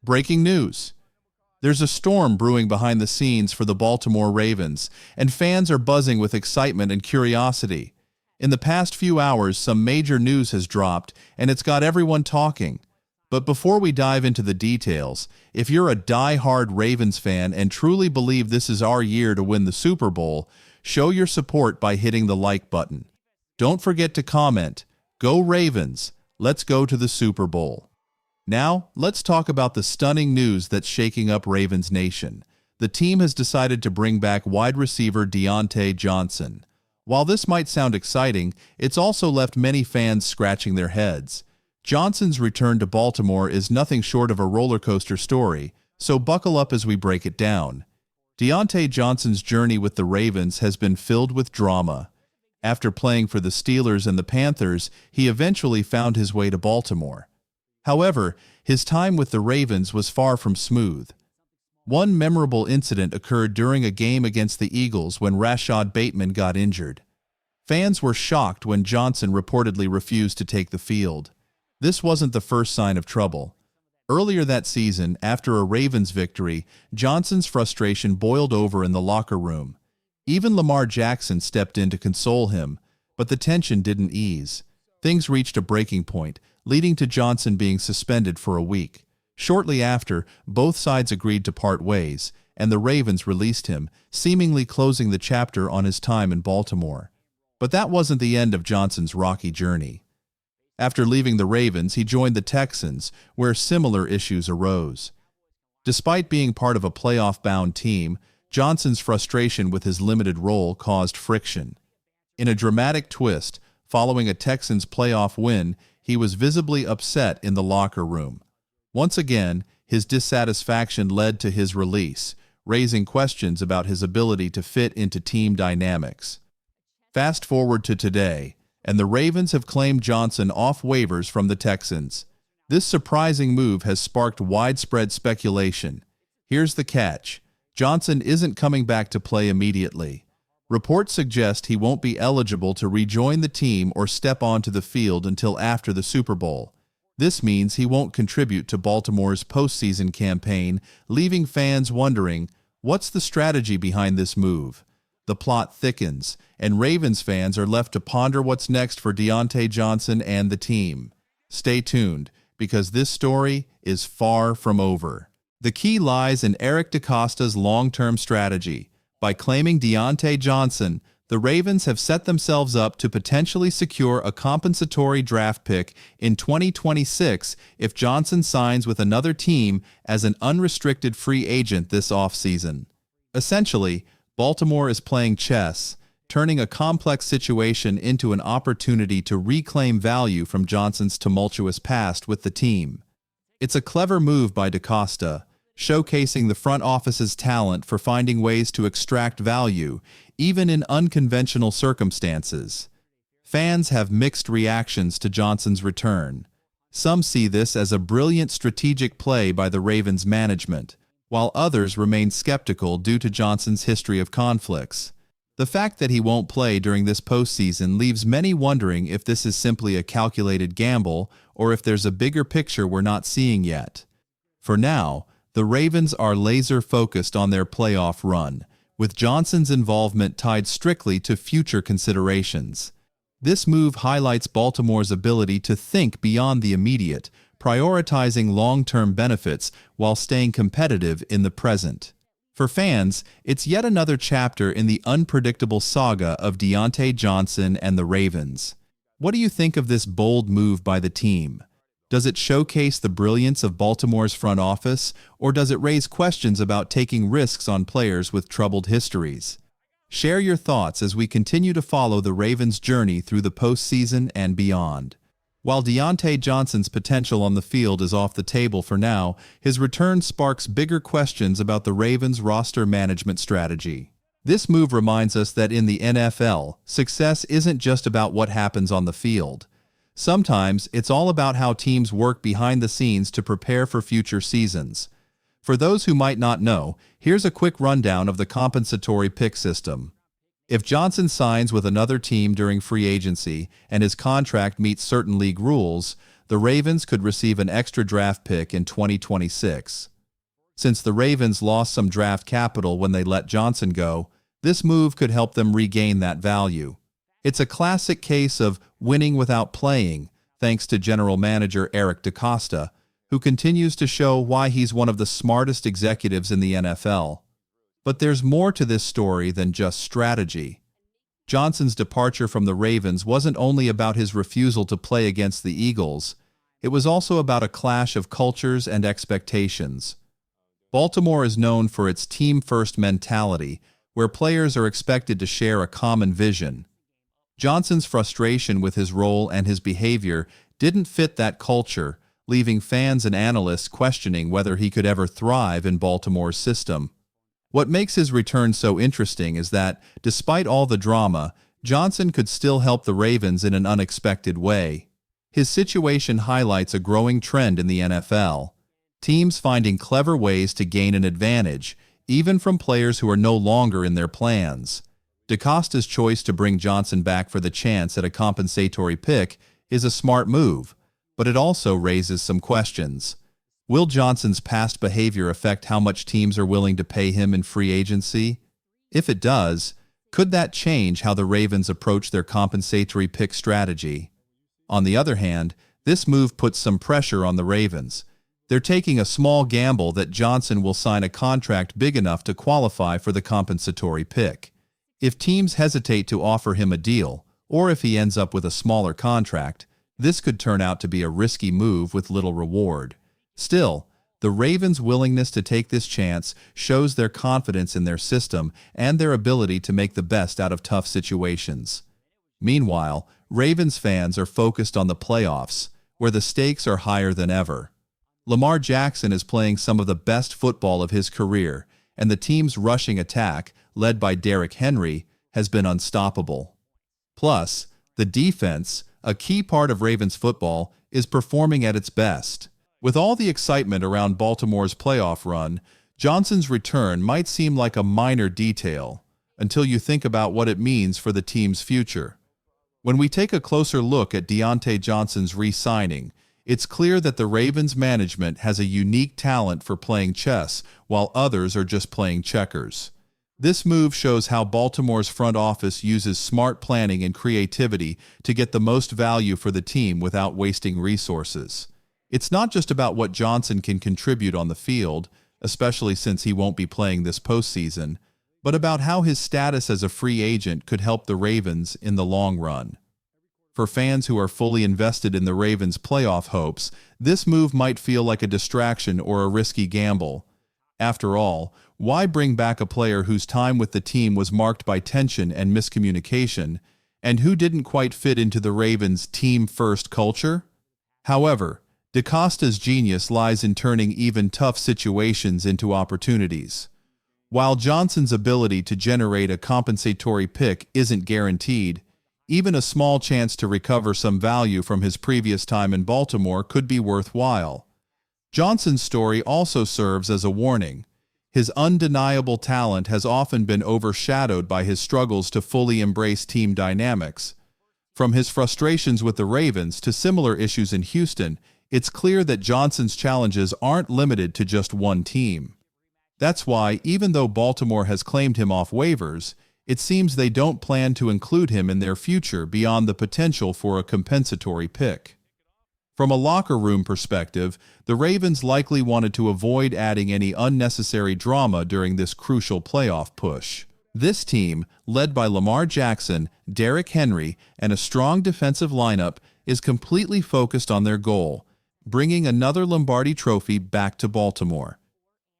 Breaking news. There's a storm brewing behind the scenes for the Baltimore Ravens, and fans are buzzing with excitement and curiosity. In the past few hours, some major news has dropped, and it's got everyone talking. But before we dive into the details, if you're a die-hard Ravens fan and truly believe this is our year to win the Super Bowl, show your support by hitting the like button. Don't forget to comment, "Go Ravens, let's go to the Super Bowl." Now, let's talk about the stunning news that's shaking up Ravens Nation. The team has decided to bring back wide receiver Deontay Johnson. While this might sound exciting, it's also left many fans scratching their heads. Johnson's return to Baltimore is nothing short of a roller coaster story, so buckle up as we break it down. Deontay Johnson's journey with the Ravens has been filled with drama. After playing for the Steelers and the Panthers, he eventually found his way to Baltimore. However, his time with the Ravens was far from smooth. One memorable incident occurred during a game against the Eagles when Rashad Bateman got injured. Fans were shocked when Johnson reportedly refused to take the field. This wasn't the first sign of trouble. Earlier that season, after a Ravens victory, Johnson's frustration boiled over in the locker room. Even Lamar Jackson stepped in to console him, but the tension didn't ease. Things reached a breaking point, leading to Johnson being suspended for a week. Shortly after, both sides agreed to part ways, and the Ravens released him, seemingly closing the chapter on his time in Baltimore. But that wasn't the end of Johnson's rocky journey. After leaving the Ravens, he joined the Texans, where similar issues arose. Despite being part of a playoff-bound team, Johnson's frustration with his limited role caused friction. In a dramatic twist, following a Texans playoff win, he was visibly upset in the locker room. Once again, his dissatisfaction led to his release, raising questions about his ability to fit into team dynamics. Fast forward to today, and the Ravens have claimed Johnson off waivers from the Texans. This surprising move has sparked widespread speculation. Here's the catch. Johnson isn't coming back to play immediately. Reports suggest he won't be eligible to rejoin the team or step onto the field until after the Super Bowl. This means he won't contribute to Baltimore's postseason campaign, leaving fans wondering, what's the strategy behind this move? The plot thickens, and Ravens fans are left to ponder what's next for Deontay Johnson and the team. Stay tuned, because this story is far from over. The key lies in Eric DeCosta's long-term strategy. By claiming Deontay Johnson, the Ravens have set themselves up to potentially secure a compensatory draft pick in 2026 if Johnson signs with another team as an unrestricted free agent this offseason. Essentially, Baltimore is playing chess, turning a complex situation into an opportunity to reclaim value from Johnson's tumultuous past with the team. It's a clever move by DeCosta, showcasing the front office's talent for finding ways to extract value, even in unconventional circumstances. Fans have mixed reactions to Johnson's return. Some see this as a brilliant strategic play by the Ravens management, while others remain skeptical due to Johnson's history of conflicts. The fact that he won't play during this postseason leaves many wondering if this is simply a calculated gamble or if there's a bigger picture we're not seeing yet. For now, the Ravens are laser-focused on their playoff run, with Johnson's involvement tied strictly to future considerations. This move highlights Baltimore's ability to think beyond the immediate, prioritizing long-term benefits while staying competitive in the present. For fans, it's yet another chapter in the unpredictable saga of Deontay Johnson and the Ravens. What do you think of this bold move by the team? Does it showcase the brilliance of Baltimore's front office, or does it raise questions about taking risks on players with troubled histories? Share your thoughts as we continue to follow the Ravens' journey through the postseason and beyond. While Deontay Johnson's potential on the field is off the table for now, his return sparks bigger questions about the Ravens' roster management strategy. This move reminds us that in the NFL, success isn't just about what happens on the field. Sometimes it's all about how teams work behind the scenes to prepare for future seasons. For those who might not know, here's a quick rundown of the compensatory pick system. If Johnson signs with another team during free agency and his contract meets certain league rules, the Ravens could receive an extra draft pick in 2026. Since the Ravens lost some draft capital when they let Johnson go, this move could help them regain that value. It's a classic case of winning without playing, thanks to General Manager Eric DeCosta, who continues to show why he's one of the smartest executives in the NFL. But there's more to this story than just strategy. Johnson's departure from the Ravens wasn't only about his refusal to play against the Eagles, it was also about a clash of cultures and expectations. Baltimore is known for its team-first mentality, where players are expected to share a common vision. Johnson's frustration with his role and his behavior didn't fit that culture, leaving fans and analysts questioning whether he could ever thrive in Baltimore's system. What makes his return so interesting is that, despite all the drama, Johnson could still help the Ravens in an unexpected way. His situation highlights a growing trend in the NFL. Teams finding clever ways to gain an advantage, even from players who are no longer in their plans. DeCosta's choice to bring Johnson back for the chance at a compensatory pick is a smart move, but it also raises some questions. Will Johnson's past behavior affect how much teams are willing to pay him in free agency? If it does, could that change how the Ravens approach their compensatory pick strategy? On the other hand, this move puts some pressure on the Ravens. They're taking a small gamble that Johnson will sign a contract big enough to qualify for the compensatory pick. If teams hesitate to offer him a deal, or if he ends up with a smaller contract, this could turn out to be a risky move with little reward. Still, the Ravens' willingness to take this chance shows their confidence in their system and their ability to make the best out of tough situations. Meanwhile, Ravens fans are focused on the playoffs, where the stakes are higher than ever. Lamar Jackson is playing some of the best football of his career, and the team's rushing attack, led by Derrick Henry, has been unstoppable. Plus, the defense, a key part of Ravens football, is performing at its best. With all the excitement around Baltimore's playoff run, Johnson's return might seem like a minor detail, until you think about what it means for the team's future. When we take a closer look at Deontay Johnson's re-signing, it's clear that the Ravens management has a unique talent for playing chess, while others are just playing checkers. This move shows how Baltimore's front office uses smart planning and creativity to get the most value for the team without wasting resources. It's not just about what Johnson can contribute on the field, especially since he won't be playing this postseason, but about how his status as a free agent could help the Ravens in the long run. For fans who are fully invested in the Ravens' playoff hopes, this move might feel like a distraction or a risky gamble. After all, why bring back a player whose time with the team was marked by tension and miscommunication, and who didn't quite fit into the Ravens' team-first culture? However, DeCosta's genius lies in turning even tough situations into opportunities. While Johnson's ability to generate a compensatory pick isn't guaranteed, even a small chance to recover some value from his previous time in Baltimore could be worthwhile. Johnson's story also serves as a warning. His undeniable talent has often been overshadowed by his struggles to fully embrace team dynamics. From his frustrations with the Ravens to similar issues in Houston, it's clear that Johnson's challenges aren't limited to just one team. That's why, even though Baltimore has claimed him off waivers, it seems they don't plan to include him in their future beyond the potential for a compensatory pick. From a locker room perspective, the Ravens likely wanted to avoid adding any unnecessary drama during this crucial playoff push. This team, led by Lamar Jackson, Derrick Henry, and a strong defensive lineup, is completely focused on their goal, bringing another Lombardi trophy back to Baltimore.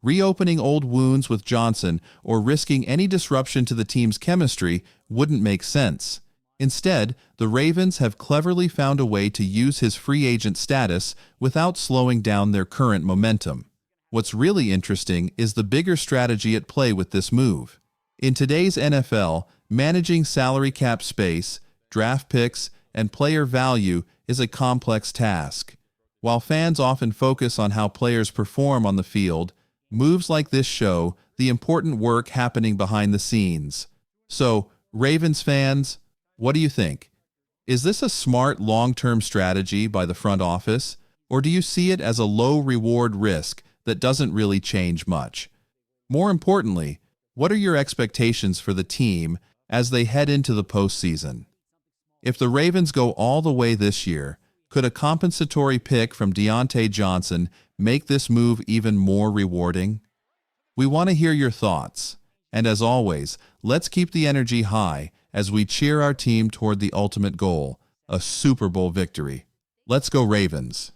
Reopening old wounds with Johnson or risking any disruption to the team's chemistry wouldn't make sense. Instead, the Ravens have cleverly found a way to use his free agent status without slowing down their current momentum. What's really interesting is the bigger strategy at play with this move. In today's NFL, managing salary cap space, draft picks, and player value is a complex task. While fans often focus on how players perform on the field, moves like this show the important work happening behind the scenes. So, Ravens fans, what do you think? Is this a smart long-term strategy by the front office, or do you see it as a low-reward risk that doesn't really change much? More importantly, what are your expectations for the team as they head into the postseason? If the Ravens go all the way this year, could a compensatory pick from Deontay Johnson make this move even more rewarding? We want to hear your thoughts. And as always, let's keep the energy high as we cheer our team toward the ultimate goal, a Super Bowl victory. Let's go Ravens!